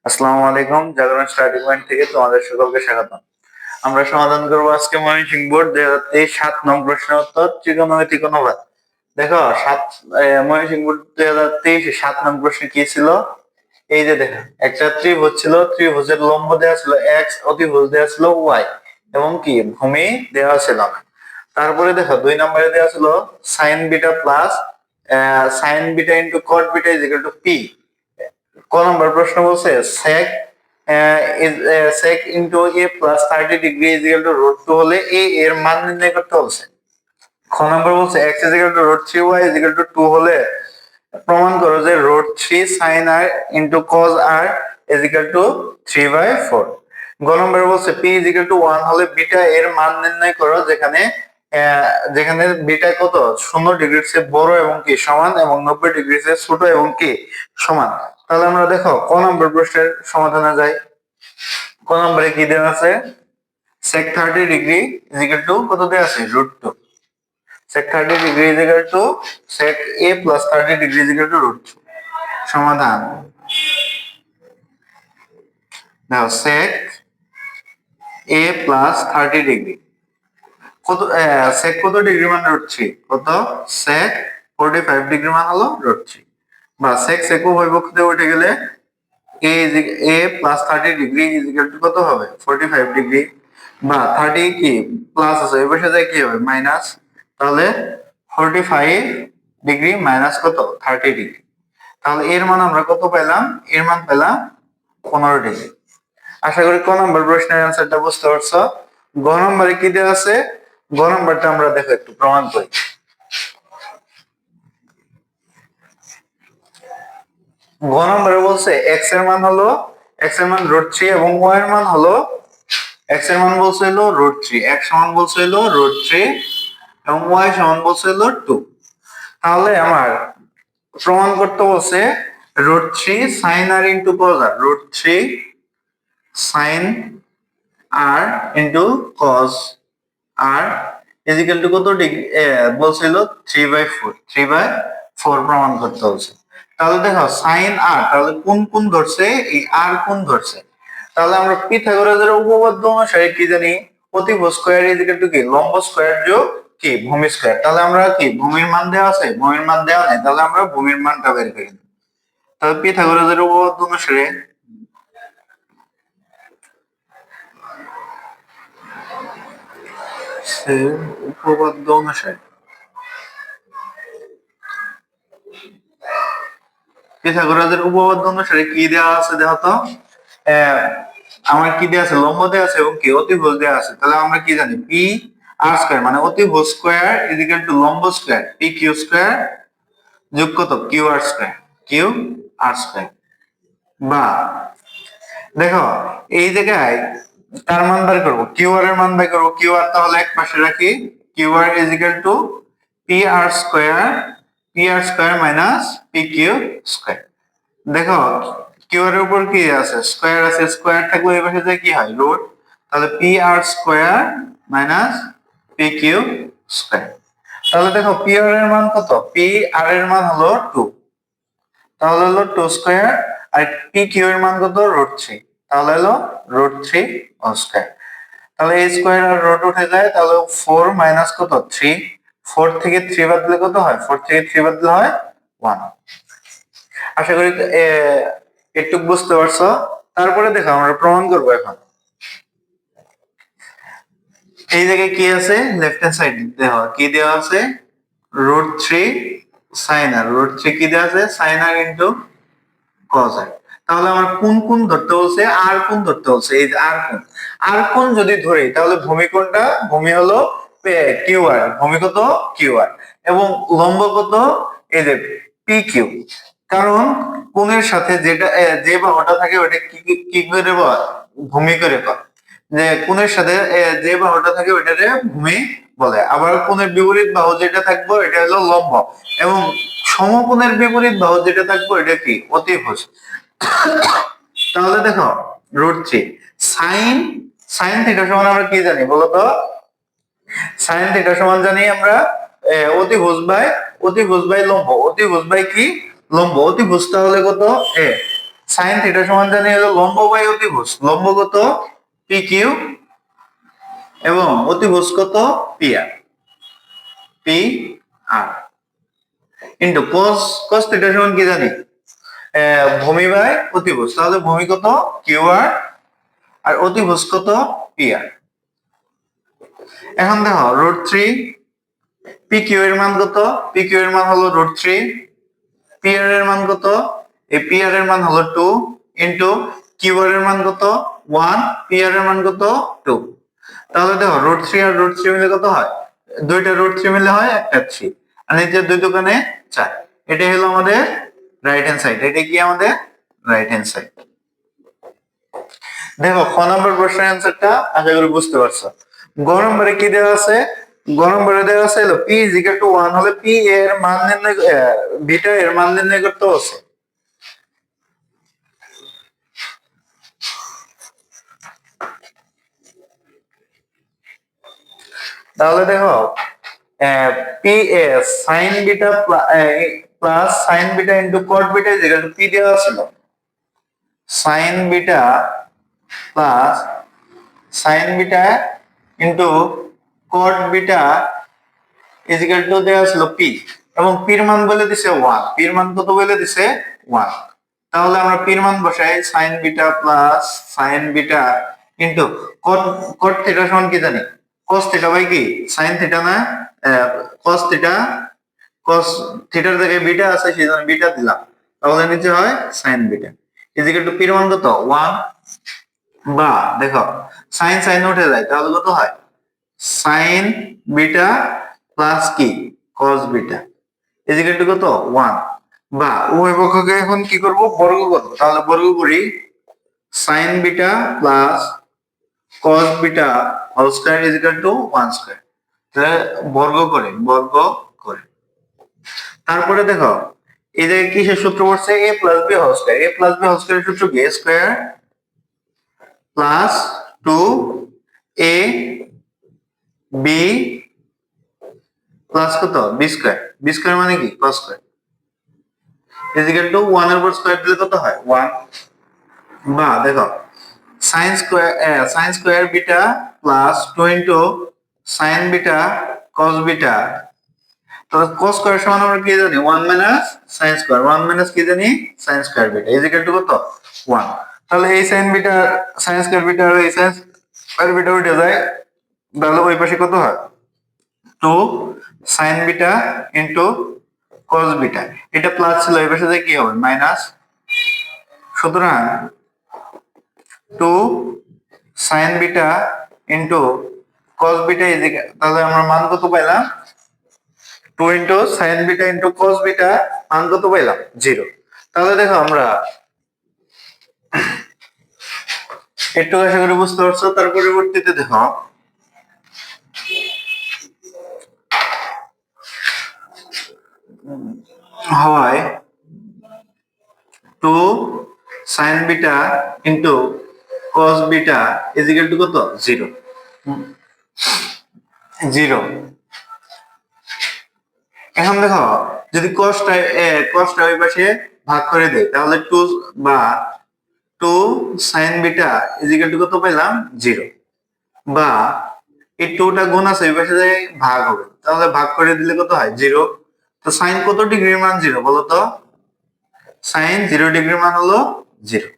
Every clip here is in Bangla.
আসসালামু আলাইকুম। জাগরণ স্টাডি পয়েন্ট থেকে তোমাদের সকলকে স্বাগতম। আমরা সমাধান করবো আজকে ময়মনসিংহ বোর্ড 2023 7 নং প্রশ্নের উত্তর ত্রিকোণমিতিক অনুপাত। দেখো ময়মনসিংহ বোর্ড 2023 7 নং প্রশ্ন কি ছিল? এই যে দেখো, একটা ত্রিভুজ ছিল, ত্রিভুজের লম্ব দেওয়া ছিল x, অতিভুজ দেওয়া ছিল y এবং কি ভূমি দেওয়া ছিল না। তারপরে দেখো 2 নম্বরে দেওয়া ছিল sin beta plus sin beta into cot beta is equal to p। ক নম্বর প্রশ্ন বলছে sec sec ইনটু a plus 30 degree is equal to root 2 হলে a এর মান নির্ণয় করতে বলছে। খ নম্বর বলছে x is equal to root 3 y is equal to 2 হলে প্রমাণ করো যে root 3 sin r into cos r is equal to 3/4। গ নম্বর বলছে p ইজ ইকুয়াল টু 1 হলে বিটা এর মান নির্ণয় করো যেখানে যেখানে বিটা কত 0 ডিগ্রির চেয়ে বড় এবং কি সমান এবং 90 ডিগ্রির চেয়ে ছোট এবং কি সমান। তাহলে আমরা দেখো ক নম্বর প্রশ্নের সমাধানে যাই। ক নম্বরে কি দেওয়া আছে? sec 30 degree is equal to কত দেওয়া আছে? Root 2। sec 30 degree is equal to sec a plus 30 degree is equal to root 2। সমাধান নাও sec a প্লাস 30 ডিগ্রি কত sec কত ডিগ্রি মান রুট 3, কত sec 45 ডিগ্রি মান হলো রুট 3 বা sec sec উভয় পক্ষ দিয়ে উঠে গেলে a plus 30 degree is equal to কত হবে? 45 ডিগ্রি বা 30 কি প্লাস আছে এই পাশে যায় কি হবে? মাইনাস। তাহলে 45 ডিগ্রি মাইনাস কত? 30 ডিগ্রি। তাহলে এর মান আমরা কত পেলাম? এর মান পেলাম 15 ডিগ্রি। আশা করি ক নম্বর প্রশ্নের অ্যান্সারটা বুঝতে পারছো। গ নম্বরে কি দেওয়া আছে? গ নম্বরটা আমরা দেখো একটু প্রমাণ করি। গ নম্বরে বলছে x এর মান হলো x এর মান রুট 3 এবং y এর মান হলো x এর মান বলছে হলো রুট 3, x সমান বলছে হলো রুট 3 এবং y সমান বলছে হলো 2। তাহলে আমার প্রমাণ করতে বলছে root 3 sin r into cos r, root 3 sin r into cos r is equal to কত ডিগ্রি বলছিল? 3/4, 3/4 প্রমাণ করতে বলছে। তাহলে দেখো sin r, তাহলে কোন কোন ধরছে? এই r কোন ধরছে। তাহলে আমরা পিথাগোরাসের উপপাদ্য অনুসারে কি জানি? অতিভুজ স্কয়ার ইজ ইকুয়াল টু কি লম্ব স্কয়ার যোগ কি ভূমি স্কয়ার। তাহলে আমরা কি ভূমির মান দেওয়া আছে? ভূমির মান দেওয়া নাই, তাহলে আমরা ভূমির মানটা বের করি। তাহলে পিথাগোরাসের উপপাদ্য অনুসারে উপপাদ্য অনুসারে পিথাগোরাসের উপপাদ্য অনুসারে কি দেওয়া আছে দেখো তো। আমার কি দেওয়া আছে? লম্ব দেওয়া আছে এবং কি অতিভুজ দেওয়া আছে। তাহলে আমরা কি জানি? পি আর স্কয়ার মানে অতিভুজ স্কয়ার ইজ ইকুয়াল টু লম্ব স্কয়ার পি কিউ স্কয়ার যোগ কত? Q R square, Q R square. বা দেখো এই জায়গায় তার মান বের করব, কিউ আর এর মান বের করব। কিউ আর তাহলে এক পাশে রাখি, Q R is equal to P R square minus P Q square. দেখো কিউ এর উপর কি আছে? স্কয়ার আছে, স্কয়ার থাকলে এই পাশে যায় কি হয়? রুট। তাহলে পি আর square minus P Q square. তাহলে দেখো পি আর এর মান কত? পি আর এর মান হলো 2, তাহলে হলো 2 স্কয়ার। আর পি কিউ এর মান কত? রুট 3, তাহলে হলো রুট 3 হোল স্কয়ার। তাহলে এই স্কয়ার আর রুট উঠে যায়, তাহলে 4 মাইনাস কত? 3। 4 থেকে 3 বাদ দিলে কত হয়? 4 থেকে 3 বাদ দিলে হয় 1। আশা করি একটু বুঝতে পারছো। তারপরে দেখো আমরা প্রমাণ করবো এখন। এই জায়গায় কি আছে? লেফট হ্যান্ড সাইড দেখো কি দেওয়া আছে? রুট 3 sin r, রুট 3 কি দেওয়া আছে? sin r into cos r। তাহলে আমার কোন কোন ধরতে বলছে? আর কোন ধরতে বলছে। এই যে আর কোন যদি ধরি তাহলে ভূমি কোনটা? ভূমি হলো কিউ আর, ভূমি কত? কিউ আর এবং লম্ব কত? এই যে পি কিউ। কারণ কোণের সাথে যেটা যে বাহুটা থাকে ওটা কি করে ভূমি করে পায়। যে কোণের সাথে যে বাহুটা থাকে ওইটারে ভূমি বলে। আবার কোণের বিপরীত বাহু যেটা থাকবে এটা হলো লম্ব এবং সমকোণের বিপরীত বাহু যেটা থাকবে এটা কি? অতিভুজ। তাহলে দেখো রুট 3 সাইন থিটা সমান আমরা কি জানি বলতো? সাইন থিটা সমান জানি আমরা অতিভুজ বাই লম্ব। অতিভুজ বাই কি? লম্ব। অতিভুজ তাহলে কত? সাইন থিটা সমান জানি হলো লম্ব বাই অতিভুজ, লম্ব কত পি কিউ এবং অতিভুজ কত P R, P R into cos theta সমান কি জানি ভূমি বাই অতিভুজ, তাহলে ভূমি কত কিউ আর অতিভুজ কত পি আর। এখন দেখো √3 পি কিউ এর মান কত, পি কিউ এর মান হলো √3, পি আর এর মান কত, এই পি আর এর মান হলো 2 ইনটু কিউ আর এর মান কত 1, পি আর এর মান কত 2। তাহলে দেখো √3 আর √3 মিলে কত হয়, দুইটা √3 মিলে হয় একটা 3, আর নিচে দুই দোকানে 4। এটাই হলো আমাদের রাইট হ্যান্ড সাইড, এটা কি আমাদের রাইট হ্যান্ড সাইড। দেখো খ নম্বর প্রশ্নের অ্যান্সারটা আশা করি বুঝতে পারছো। গ নম্বরে কি দেওয়া আছে, গ নম্বরে দেওয়া আছে হলো p = 1 হলে p এর মান নির্ণয়, বিটা এর মান নির্ণয় করতে আছে। তাহলে দেখো P S sin beta plus sin beta into cot beta = p দেওয়া ছিল, sin beta plus sin beta into cot beta দেওয়া ছিল p, এবং p এর মান বলে দিছে 1, p এর মান কত বলে দিছে 1। তাহলে আমরা p এর মান বসাই sin beta plus sin beta into cot theta সমান কি জানি cos থিটা বাই কি sin থিটা না, cos থিটা, cos থিটার জায়গায় বিটা আছে সেজন্য বিটা দিলাম, তাহলে নিচে হয় sin বিটা p এর মান কত 1, বা দেখো sin sin উঠে যায় তাহলে কত হয় sin বিটা প্লাস কি cos বিটা কত 1, বা উভয় পক্ষকে এখন কি করব বর্গ করব, তাহলে বর্গ করি sin beta plus cos beta whole square = 1 square, তাহলে বর্গ করে তারপরে দেখো এই জায়গায় কিসের সূত্র পড়ছে a plus b whole square, a plus b whole স্কয়ারের সূত্র কি a square plus 2 a b plus কত b স্কয়ার, b স্কয়ার মানে কি cos স্কয়ার = 1 এর উপর স্কয়ার দিলে কত হয় 1, বা দেখো sin square beta plus 2 into sin beta cos beta, তাহলে cos স্কয়ার সমান আমরা কি জানি 1 মাইনাস sin স্কয়ার, 1 মাইনাস কি জানি sin স্কয়ার বিটা কত 1। তাহলে এই sin beta sin square beta আর এই sin স্কয়ার বিটা উঠে যায়, তাহলে ওই পাশে কত হয় 2 sin beta into cos beta, এটা প্লাস ছিল এই পাশে যায় কি হবে মাইনাস, সুতরাং 2 sin beta into cos beta তাহলে আমরা মান কত পাইলাম 2 into sin beta into cos beta, মান কত পাইলাম 0। তাহলে দেখো আমরা একটু আশা করি বুঝতে পারছো। তার পরবর্তীতে দেখো হয় 2 sin beta into cos beta কত 0, 0। এখন দেখো যদি cosটা ওই পাশে ভাগ করে দেই তাহলে 2 বা 2 sin বিটা কত পেলাম 0, বা এই 2টা গুণ আছে ওই পাশে যায় ভাগ হবে, তাহলে ভাগ করে দিলে কত হয় 0। তো sin কত ডিগ্রির মান 0 বলো তো, sin 0 ডিগ্রির মান হলো 0,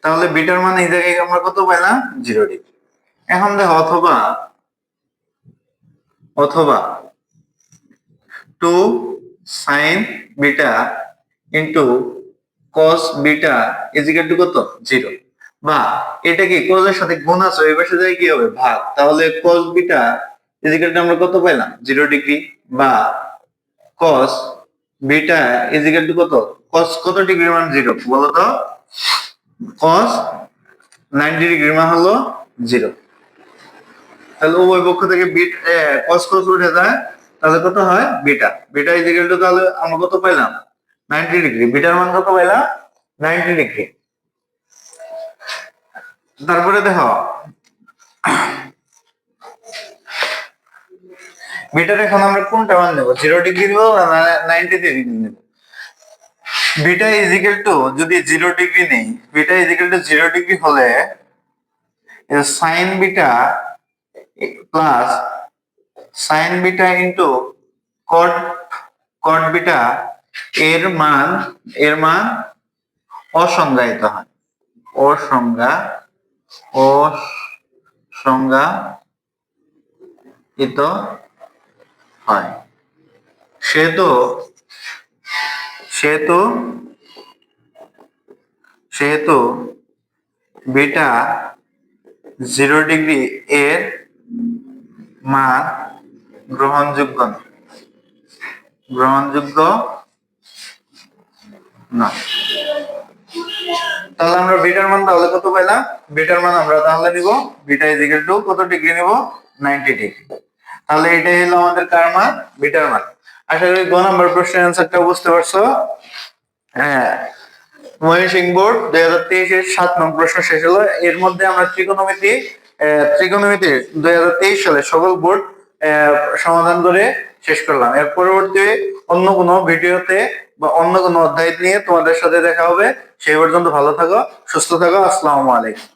তাহলে বিটার মান এই জায়গায় আমরা কত পাইলাম 0 ডিগ্রি। এখন দেখো অথবা 2 sin beta into cos beta কত 0, বা এটা কি cos এর সাথে গুণ আছে ওই পাশে যায় কি হবে ভাগ, তাহলে cos বিটা আমরা কত পাইলাম 0 ডিগ্রি, বা cos বিটা কত cos কত ডিগ্রির মান 0 বলো তো, cos 90 ডিগ্রির মান হলো 0। তাহলে উভয় পক্ষ থেকে cos উঠে যায়, তাহলে কত হয় বিটা তাহলে আমরা কত পাইলাম 90 ডিগ্রি, বিটার মান কত পাইলাম 90 ডিগ্রি। তারপরে দেখো বিটার এখন আমরা কোনটা মান নেব 0 ডিগ্রি নেব না 90 ডিগ্রি নেব, বিটা ইজিক্যাল টু যদি 0 ডিগ্রি নেই, বিটা ইজিক্যাল টু 0 ডিগ্রি হলে sign beta plus sign beta into cot কট বিটা এর মান অসংজ্ঞায়িত হয়, অসংজ্ঞায়িত হয়। সেহেতু সেহেতু সেহেতু বিটা 0 ডিগ্রি এর মান গ্রহণযোগ্য না। তাহলে আমরা বিটার মান তাহলে কত পেলাম? বিটার মান আমরা তাহলে নিব বিটা ইজ ইকুয়াল টু কত ডিগ্রি নিব? 90 ডিগ্রি। তাহলে এটাই হলো আমাদের কার মান? বিটার মান। আশা করি 2 নম্বর প্রশ্নের অ্যানসারটা বুঝতে পারছো। হ্যাঁ, ময়মনসিংহ বোর্ড 2023 এর 7 নং প্রশ্ন শেষ হলো। এর মধ্যে আমরা ত্রিকোণমিতি 2023 সালে সকল বোর্ড সমাধান করে শেষ করলাম। এর পরবর্তী অন্য কোনো ভিডিওতে বা অন্য কোনো অধ্যায় নিয়ে তোমাদের সাথে দেখা হবে। সেই পর্যন্ত ভালো থাকো, সুস্থ থাকো। আসসালামু আলাইকুম।